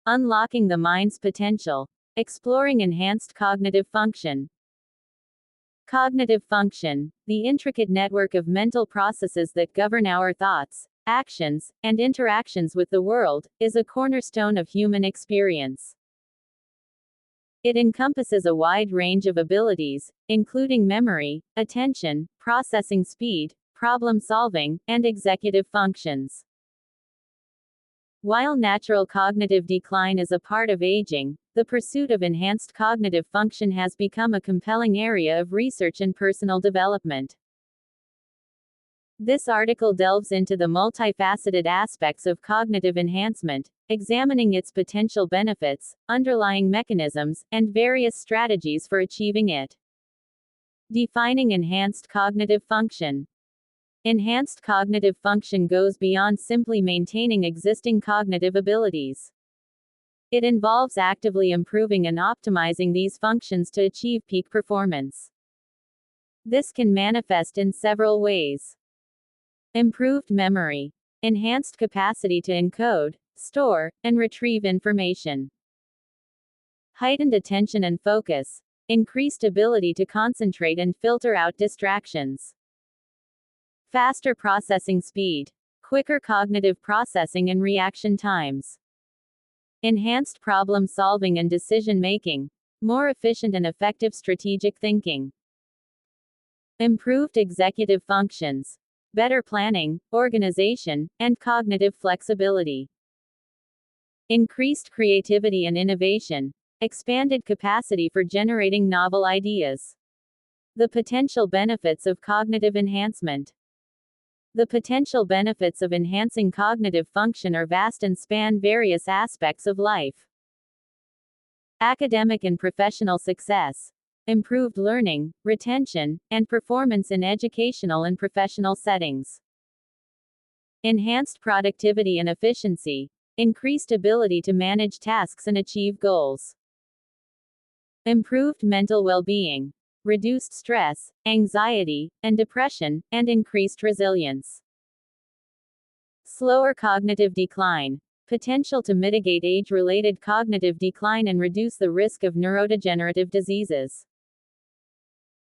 Unlocking the mind's potential. Exploring enhanced cognitive function. Cognitive function, the intricate network of mental processes that govern our thoughts, actions, and interactions with the world, is a cornerstone of human experience. It encompasses a wide range of abilities, including memory, attention, processing speed, problem solving, and executive functions. While natural cognitive decline is a part of aging, the pursuit of enhanced cognitive function has become a compelling area of research and personal development. This article delves into the multifaceted aspects of cognitive enhancement, examining its potential benefits, underlying mechanisms, and various strategies for achieving it. Defining enhanced cognitive function. Enhanced cognitive function goes beyond simply maintaining existing cognitive abilities. It involves actively improving and optimizing these functions to achieve peak performance. This can manifest in several ways. Improved memory. Enhanced capacity to encode, store, and retrieve information. Heightened attention and focus. Increased ability to concentrate and filter out distractions. Faster processing speed. Quicker cognitive processing and reaction times. Enhanced problem solving and decision making. More efficient and effective strategic thinking. Improved executive functions. Better planning, organization, and cognitive flexibility. Increased creativity and innovation. Expanded capacity for generating novel ideas. The potential benefits of cognitive enhancement. The potential benefits of enhancing cognitive function are vast and span various aspects of life. Academic and professional success. Improved learning, retention, and performance in educational and professional settings. Enhanced productivity and efficiency. Increased ability to manage tasks and achieve goals. Improved mental well-being. Reduced stress, anxiety, and depression, and increased resilience. Slower cognitive decline. Potential to mitigate age-related cognitive decline and reduce the risk of neurodegenerative diseases.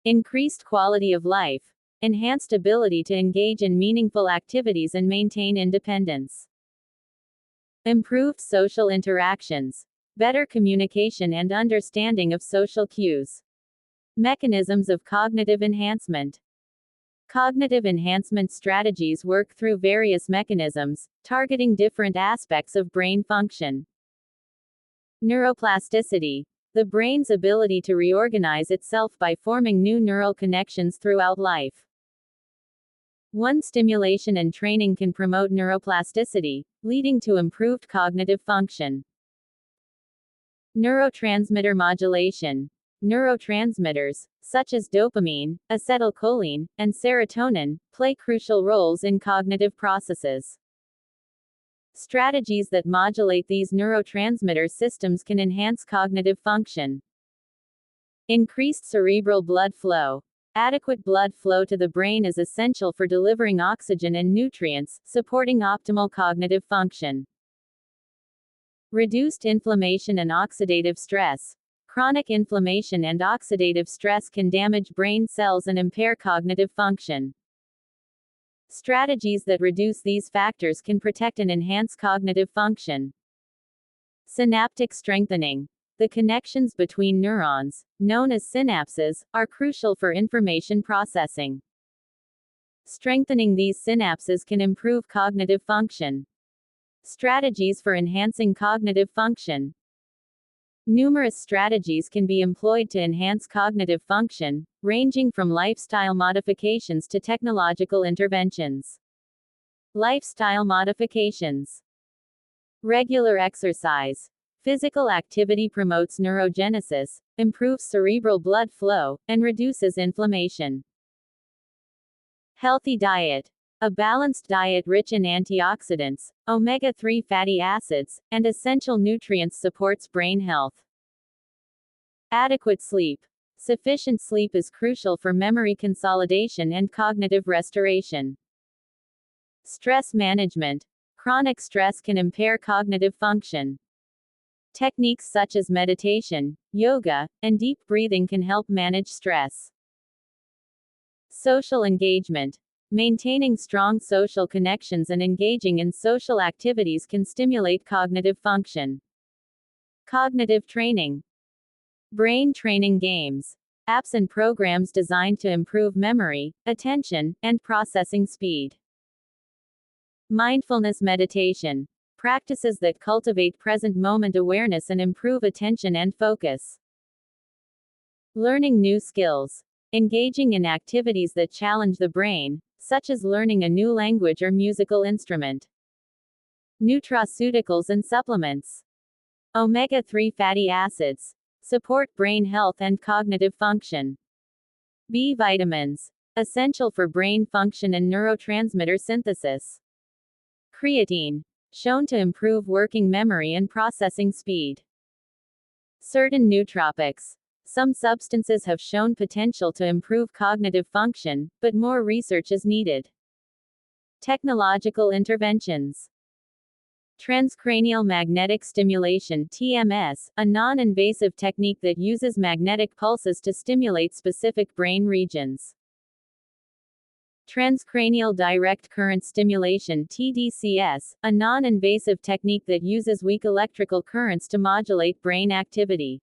Increased quality of life. Enhanced ability to engage in meaningful activities and maintain independence. Improved social interactions. Better communication and understanding of social cues. Mechanisms of cognitive enhancement. Cognitive enhancement strategies work through various mechanisms, targeting different aspects of brain function. Neuroplasticity. The brain's ability to reorganize itself by forming new neural connections throughout life. One stimulation and training can promote neuroplasticity, leading to improved cognitive function. Neurotransmitter modulation. Neurotransmitters, such as dopamine, acetylcholine, and serotonin, play crucial roles in cognitive processes. Strategies that modulate these neurotransmitter systems can enhance cognitive function. Increased cerebral blood flow. Adequate blood flow to the brain is essential for delivering oxygen and nutrients, supporting optimal cognitive function. Reduced inflammation and oxidative stress. Chronic inflammation and oxidative stress can damage brain cells and impair cognitive function. Strategies that reduce these factors can protect and enhance cognitive function. Synaptic strengthening. The connections between neurons, known as synapses, are crucial for information processing. Strengthening these synapses can improve cognitive function. Strategies for enhancing cognitive function. Numerous strategies can be employed to enhance cognitive function, ranging from lifestyle modifications to technological interventions. Lifestyle modifications. Regular exercise. Physical activity promotes neurogenesis, improves cerebral blood flow, and reduces inflammation. Healthy diet. A balanced diet rich in antioxidants, omega-3 fatty acids, and essential nutrients supports brain health. Adequate sleep. Sufficient sleep is crucial for memory consolidation and cognitive restoration. Stress management. Chronic stress can impair cognitive function. Techniques such as meditation, yoga, and deep breathing can help manage stress. Social engagement. Maintaining strong social connections and engaging in social activities can stimulate cognitive function. Cognitive training. Brain training games, apps and programs designed to improve memory, attention, and processing speed. Mindfulness meditation. Practices that cultivate present moment awareness and improve attention and focus. Learning new skills. Engaging in activities that challenge the brain, such as learning a new language or musical instrument. Nutraceuticals and supplements. Omega-3 fatty acids support brain health and cognitive function. B vitamins, essential for brain function and neurotransmitter synthesis. Creatine, shown to improve working memory and processing speed. Certain nootropics. Some substances have shown potential to improve cognitive function, but more research is needed. Technological interventions. Transcranial magnetic stimulation (TMS), a non-invasive technique that uses magnetic pulses to stimulate specific brain regions. Transcranial direct current stimulation (TDCS), a non-invasive technique that uses weak electrical currents to modulate brain activity.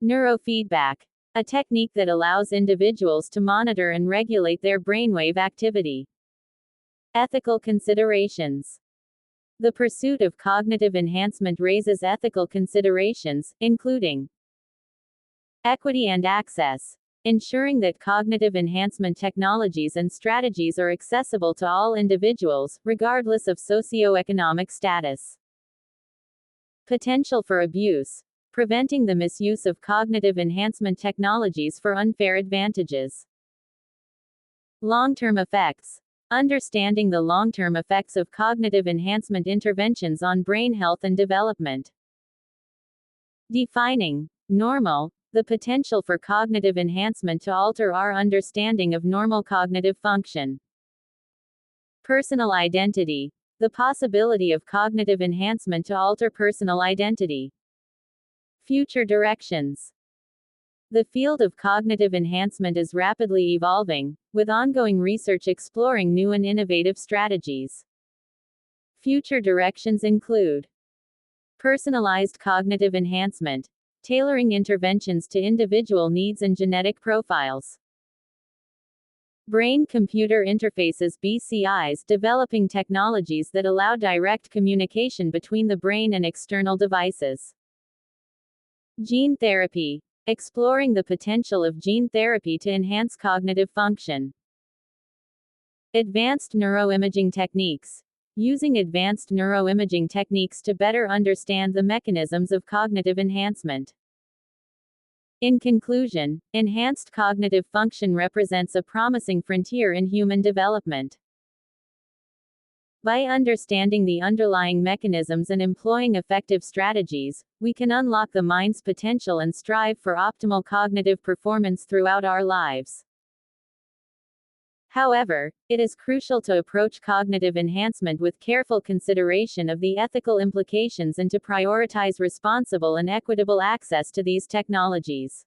Neurofeedback, a technique that allows individuals to monitor and regulate their brainwave activity. Ethical considerations. The pursuit of cognitive enhancement raises ethical considerations, including equity and access, ensuring that cognitive enhancement technologies and strategies are accessible to all individuals, regardless of socioeconomic status. Potential for abuse, preventing the misuse of cognitive enhancement technologies for unfair advantages. Long-term effects. Understanding the long-term effects of cognitive enhancement interventions on brain health and development. Defining normal, the potential for cognitive enhancement to alter our understanding of normal cognitive function. Personal identity, the possibility of cognitive enhancement to alter personal identity. Future directions. The field of cognitive enhancement is rapidly evolving, with ongoing research exploring new and innovative strategies. Future directions include personalized cognitive enhancement, tailoring interventions to individual needs and genetic profiles. Brain-computer interfaces (BCIs), developing technologies that allow direct communication between the brain and external devices. Gene therapy, exploring the potential of gene therapy to enhance cognitive function. Advanced neuroimaging techniques, using advanced neuroimaging techniques to better understand the mechanisms of cognitive enhancement. In conclusion, enhanced cognitive function represents a promising frontier in human development. By understanding the underlying mechanisms and employing effective strategies, we can unlock the mind's potential and strive for optimal cognitive performance throughout our lives. However, it is crucial to approach cognitive enhancement with careful consideration of the ethical implications and to prioritize responsible and equitable access to these technologies.